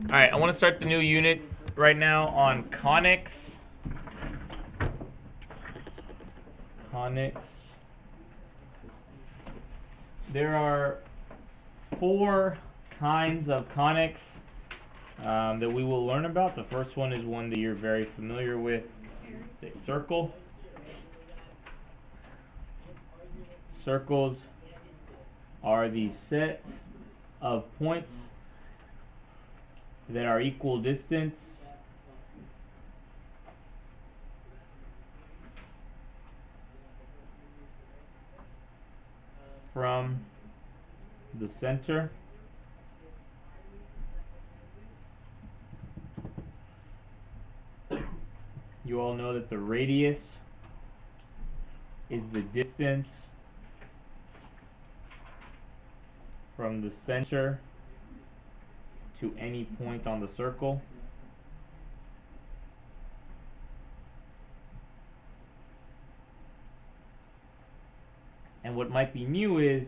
Alright, I want to start the new unit right now on conics. Conics. There are 4 kinds of conics that we will learn about. The first one is one that you're very familiar with, the circle. Circles are the set of points that are equal distance from the center. You all know that the radius is the distance from the center to any point on the circle. And what might be new is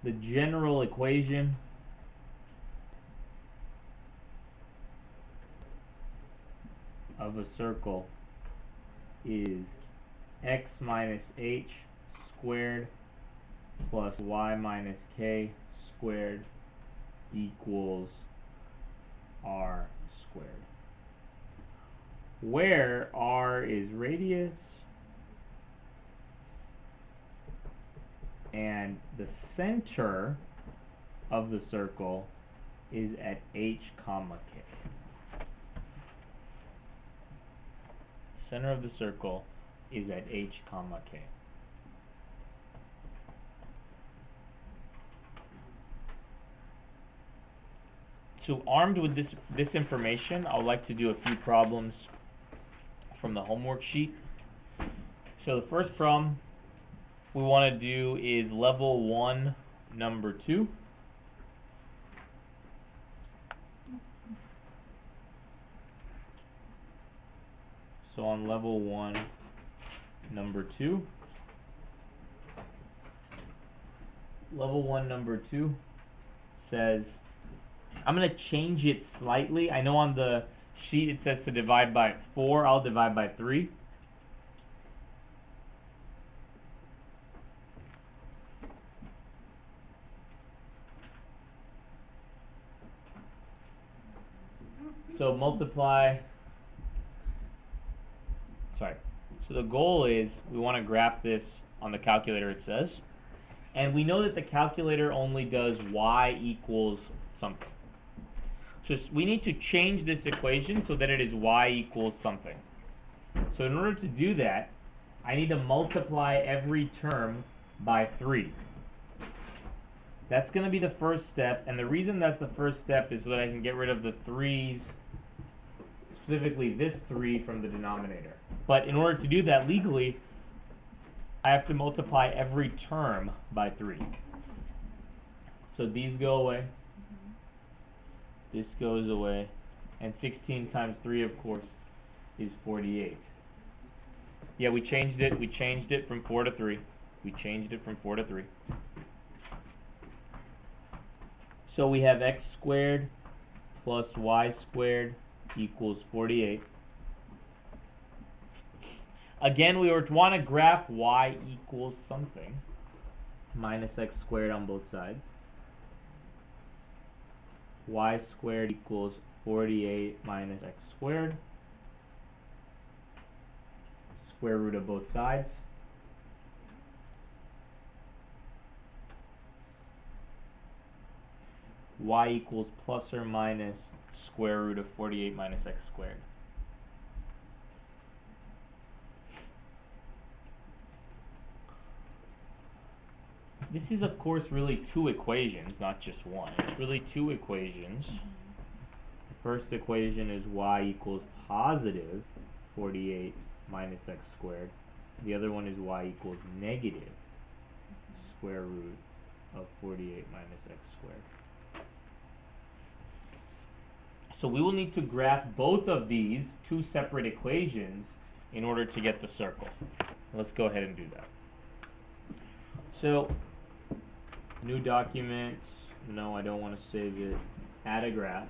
the general equation of a circle is x minus h squared plus y minus k squared equals r squared, where r is radius and the center of the circle is at h comma k. Center of the circle is at h comma k. So armed with this information, I would like to do a few problems from the homework sheet. So the first problem we want to do is level 1, number 2. So on level 1, number 2. Level 1, number 2 says, I'm going to change it slightly. I know on the sheet it says to divide by 4. I'll divide by 3. So so the goal is we want to graph this on the calculator, it says. And we know that the calculator only does y equals something. So we need to change this equation so that it is y equals something. So in order to do that, I need to multiply every term by 3. That's going to be the first step, and the reason that's the first step is so that I can get rid of the 3's, specifically this 3 from the denominator. But in order to do that legally, I have to multiply every term by 3. So these go away. This goes away. And 16 times 3, of course, is 48. Yeah, we changed it. We changed it from 4 to 3. We changed it from 4 to 3. So we have x squared plus y squared equals 48. Again, we want to graph y equals something. Minus x squared on both sides. Y squared equals 48 minus x squared. Square root of both sides. Y equals plus or minus square root of 48 minus x squared. This is, of course, really 2 equations, not just one. It's really 2 equations. The first equation is y equals positive 48 minus x squared. The other one is y equals negative square root of 48 minus x squared. So we will need to graph both of these 2 separate equations in order to get the circle. Let's go ahead and do that. So, new document. No, I don't want to save it. Add a graph.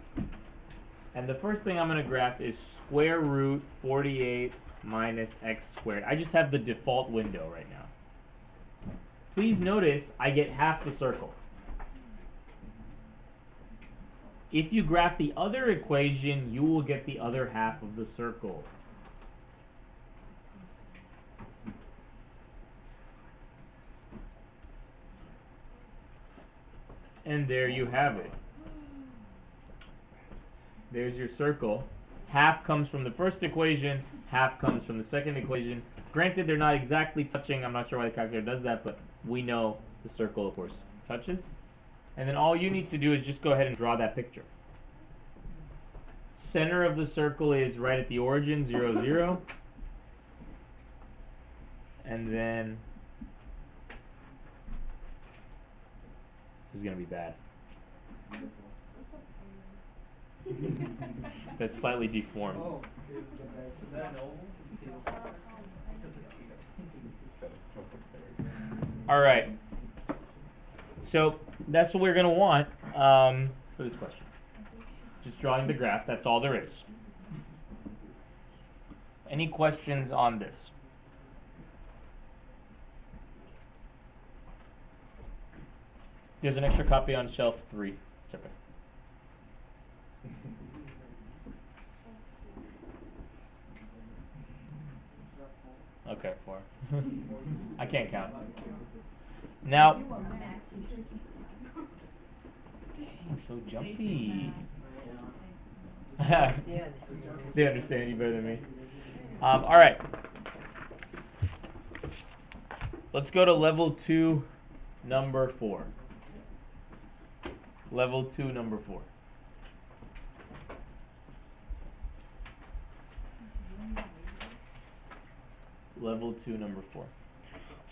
And the first thing I'm going to graph is square root 48 minus x squared. I just have the default window right now. Please notice I get half the circle. If you graph the other equation, you will get the other half of the circle. And there you have it. There's your circle. Half comes from the first equation, half comes from the second equation. Granted, they're not exactly touching. I'm not sure why the calculator does that, but we know the circle, of course, touches. And then all you need to do is just go ahead and draw that picture. Center of the circle is right at the origin, 0, 0. And then this is going to be bad. That's slightly deformed. Alright. So that's what we're going to want for this question. Just drawing the graph, that's all there is. Any questions on this? There's an extra copy on shelf 3. It's okay. Okay, 4. I can't count. Now, dang, so jumpy. They understand you better than me. All right. Let's go to level 2, number 4. Level 2, number 4. Level 2, number 4.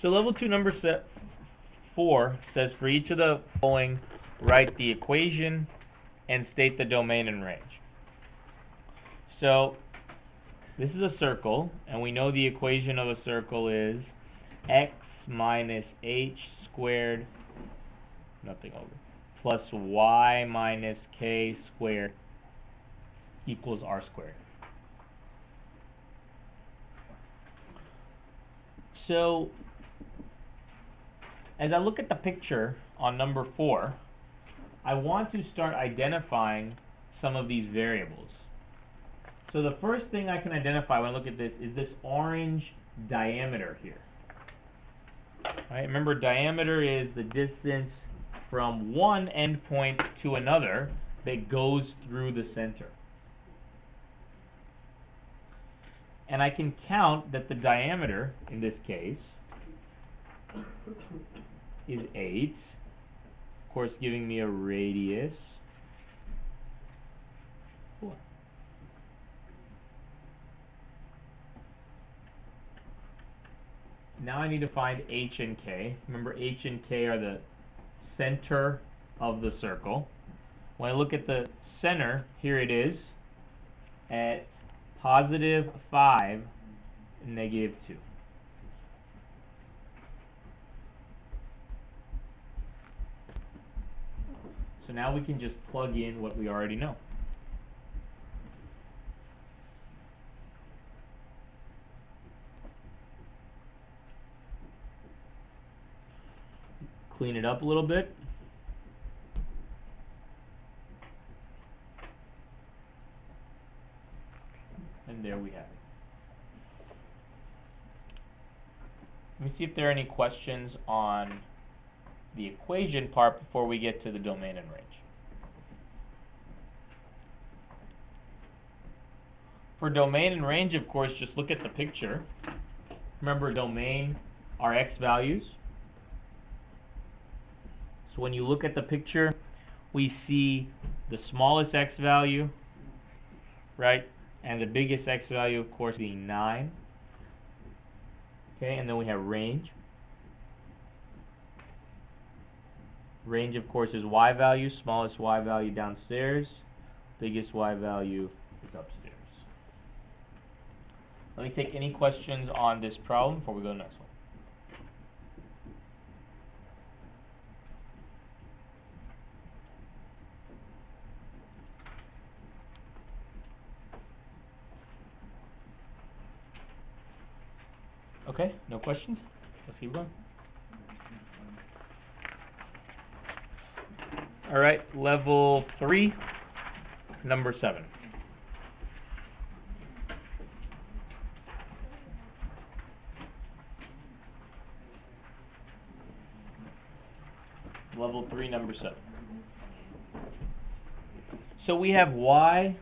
So level 2, number 4 says for each of the following, write the equation and state the domain and range. So this is a circle, and we know the equation of a circle is x minus h squared, nothing over, plus y minus k squared equals r squared. So as I look at the picture on number 4, I want to start identifying some of these variables. So the first thing I can identify when I look at this is this orange diameter here. Right? Remember, diameter is the distance from one endpoint to another that goes through the center. And I can count that the diameter, in this case, is 8. Of course, giving me a radius. 4. Now I need to find h and k. Remember, h and k are the center of the circle. When I look at the center, here it is at positive 5, negative 2. So now we can just plug in what we already know. Clean it up a little bit. And there we have it. Let me see if there are any questions on the equation part before we get to the domain and range. For domain and range, of course, just look at the picture. Remember, domain are x values. So when you look at the picture, we see the smallest x value, right? And the biggest x value, of course, being 9. Okay, and then we have range. Range, of course, is y value, smallest y value downstairs, biggest y value is upstairs. Let me take any questions on this problem before we go to the next one. Okay, no questions? Let's keep going. Alright, level 3, number 7. Level 3, number 7. So we have y,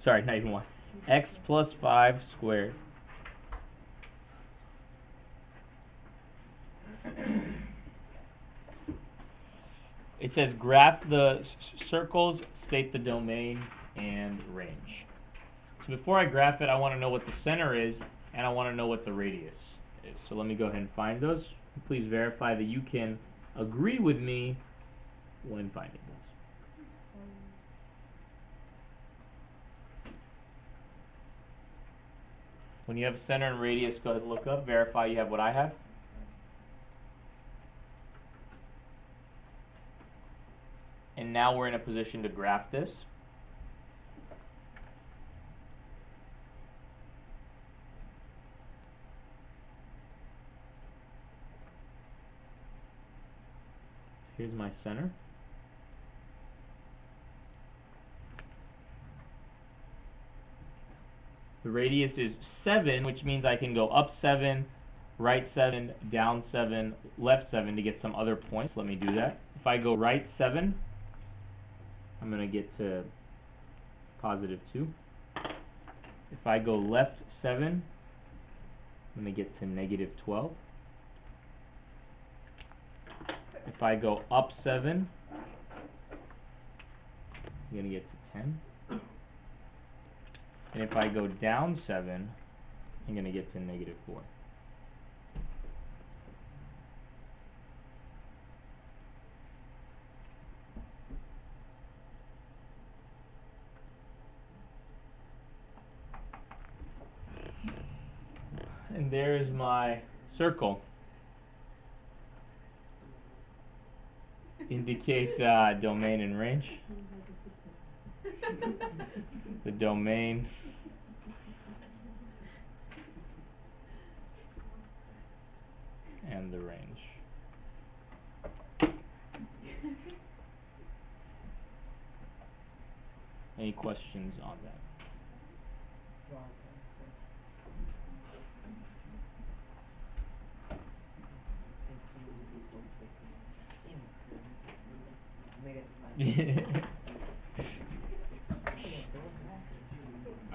sorry, not even y, x plus 5 squared it says graph the circles, state the domain, and range. So before I graph it, I want to know what the center is, and I want to know what the radius is. So let me go ahead and find those. Please verify that you can agree with me when finding those. When you have center and radius, go ahead and look up, verify you have what I have. And now we're in a position to graph this. Here's my center. The radius is 7, which means I can go up 7, right 7, down 7, left 7 to get some other points. Let me do that. If I go right 7, I'm going to get to positive 2. If I go left 7, I'm going to get to negative 12. If I go up 7, I'm going to get to 10. And if I go down 7, I'm going to get to negative 4. And there's my circle. Indicates domain and range. The domain and the range. Any questions on that?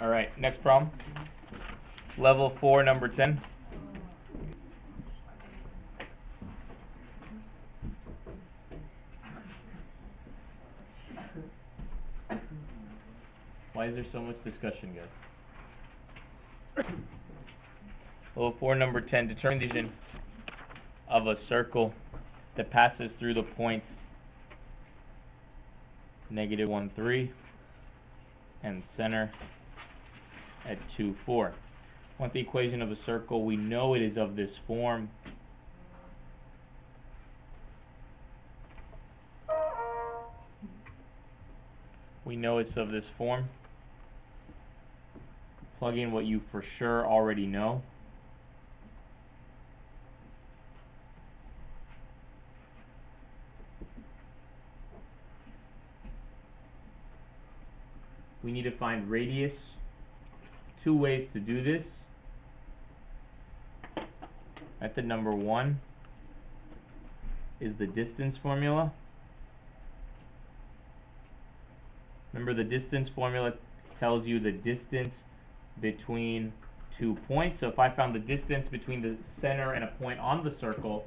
Alright, next problem. Level 4, number 10. Why is there so much discussion, guys? Level 4, number 10. Determine the dimension of a circle that passes through the points negative 1, 3 and center at 2, 4. I want the equation of a circle. We know it is of this form. We know it's of this form. Plug in what you for sure already know. We need to find radius. 2 ways to do this. Method number 1 is the distance formula. Remember, the distance formula tells you the distance between 2 points. So if I found the distance between the center and a point on the circle,